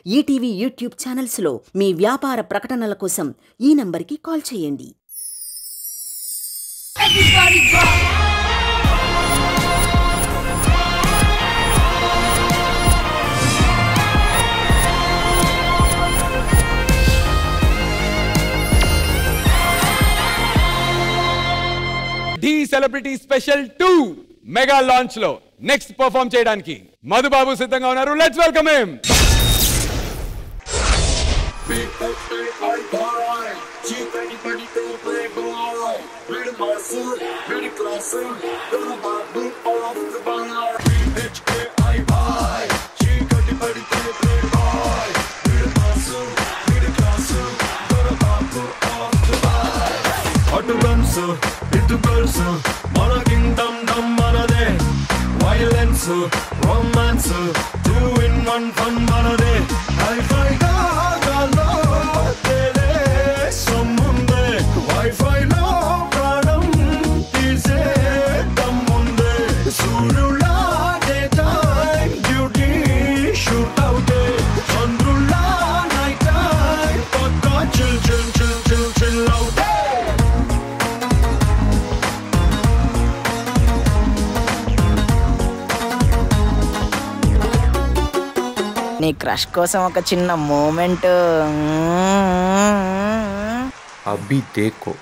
ETV YouTube ఛానల్స్లో మీ వ్యాపార ప్రకటనల కోసం ఈ నంబర్కి కాల్ చేయండి. The celebrity special 2 mega launch లో నెక్స్ట్ పర్ఫార్మ్ చేయడానికి మధుబాబు సిద్ధంగా ఉన్నారు. Let's welcome him. మన కింగ్డమ్ డమ్ మనదే, వైలెన్స్ రొమాన్స్ 2 in 1 ఫన్ మనదే. హైఫై గాలో తేలే సమ్ముందే, వైఫైలో ప్రాణం తీసే దమ్ముందే. సూర్యులా డే టైం డ్యూటీ షూట్ అవుతే, చంద్రులా నైట్ టైం పక్కా chill chill chill chill chill అవుతే. నీ క్రష్ కోసం ఒక చిన్న మూమెంట్. అభి దేకో.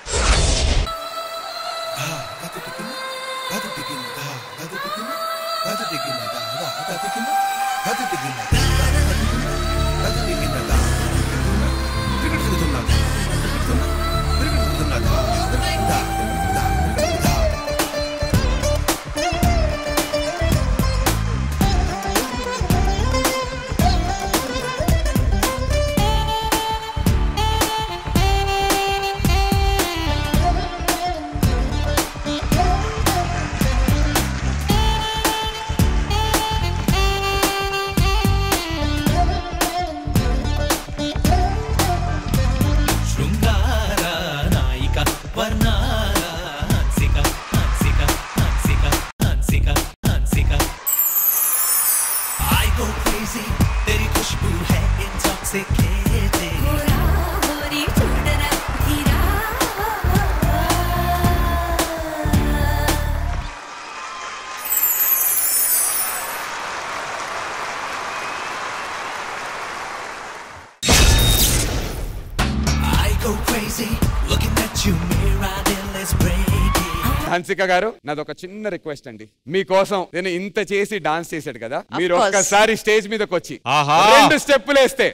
హన్సిక గారు, నాదొక చిన్న రిక్వెస్ట్ అండి. మీకోసం నేను ఇంత చేసి డాన్స్ చేశాడు కదా, మీరు ఒక్కసారి స్టేజ్ మీదకి వచ్చి 2 స్టెప్పులు వేస్తే.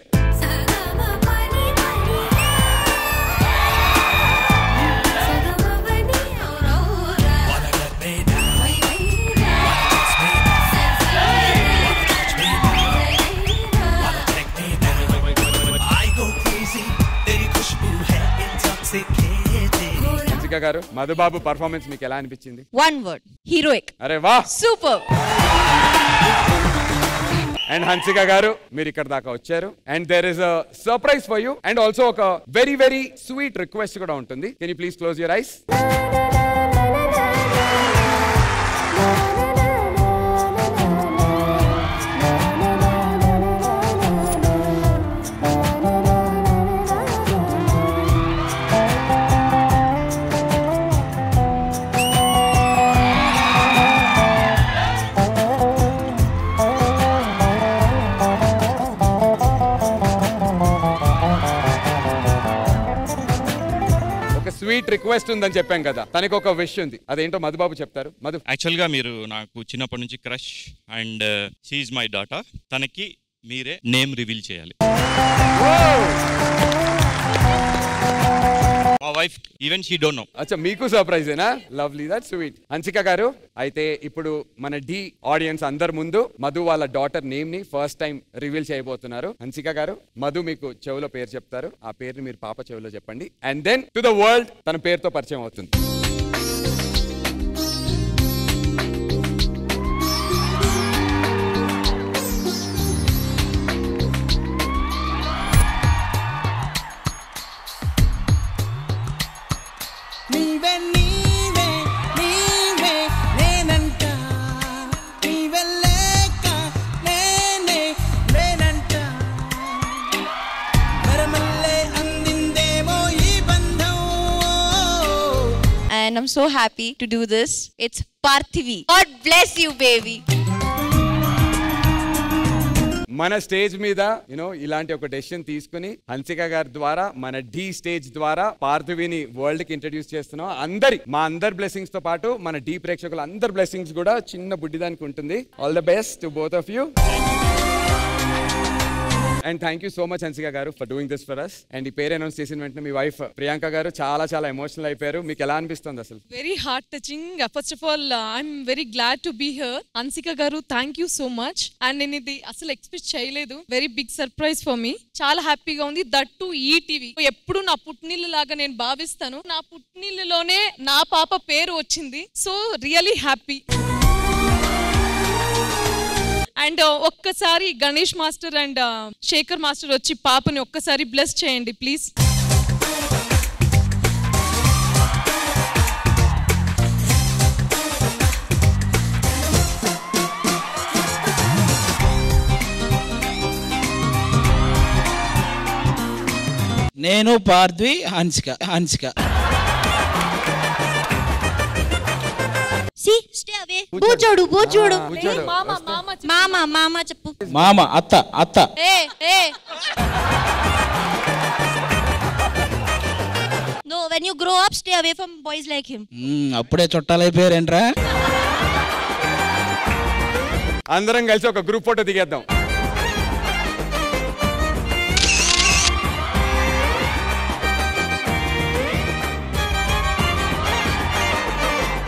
గారు, మధుబాబు పర్ఫార్మెన్స్ మీకు ఎలా అనిపించింది? 1 word, హీరోయిక్. అరే వా, సూపర్. అండ్ హన్సిక గారు, మీరు ఇక్కడ దాకా వచ్చారు and there is a surprise for you and also ఒక వెరీ వెరీ స్వీట్ రిక్వెస్ట్ కూడా ఉంటుంది. Can you please close your eyes? Sweet request ఉందని చెప్పాం కదా, తనకి ఒక విష్ ఉంది. అదేంటో మధుబాబు చెప్తారు. మధు, యాక్చువల్ గా మీరు నాకు చిన్నప్పటి నుంచి crush and she is my daughter. తనకి మీరే నేమ్ రివీల్ చేయాలి. మా wife even she don't know. అచ్చా, మీకు సర్ప్రైజేనా? Lovely, that sweet. Hansika garu, అయితే ఇప్పుడు మన డి ఆడియన్స్ అందరి ముందు మధు వాళ్ళ డాటర్ నేమ్ ని ఫస్ట్ టైం రివీల్ చేయబోతున్నారు. హన్సిక గారు, మధు మీకు చెవులో పేరు చెప్తారు. ఆ పేరుని మీరు పాప చెవులో చెప్పండి and then to the world తన పేరుతో పరిచయం అవుతుంది. I'm so happy to do this. It's Parthivi. God bless you, baby. మన స్టేజ్ మీద ఇలాంటి ఒక డెసిషన్ తీసుకుని హన్సిక గారి ద్వారా మన డి స్టేజ్ ద్వారా పార్థివిని వరల్డ్ కి ఇంట్రడ్యూస్ చేస్తున్నాం. మా అందరి బ్లెస్సింగ్స్ తో పాటు మన డి ప్రేక్షకుల అందరి బ్లెస్సింగ్స్ కూడా చిన్న బుడ్డిదానికి ఉంటుంది. All the best to both of you. And thank you so much Hansika garu for doing this for us. And ఈ పేరు అనౌన్స్ చేసిన వెంటనే మీ వైఫ్ ప్రియాంక గారు చాలా చాలా ఎమోషనల్ అయిపోయారు. మీకు ఎలా అనిపిస్తుంది అసలు? Very heart touching. First of all I'm very glad to be here. Hansika garu thank you so much. And నేను ఇది అసలు ఎక్స్పెక్ట్ చేయలేదు. Very big surprise for me. చాలా హ్యాపీగా ఉంది. That to ETV. ఎప్పుడు నా పుట్టినిల్లు లాగా నేను భావిస్తాను. నా పుట్టినిల్లులోనే నా పాప పేరు వచ్చింది. So really happy. అండ్ ఒక్కసారి Ganesh master and Shekhar master వచ్చి పాపని ఒక్కసారి బ్లెస్ చేయండి ప్లీజ్. నేను Parthi Hansika. Stay away. Boochodu. Mama cheppu. మామ అత్త. Hey. No, when you grow up, stay away from boys like him. అప్పుడే చుట్టాలైపోయారేంట్రా? అందరం కలిసి ఒక గ్రూప్ ఫోటో దిగేద్దాం.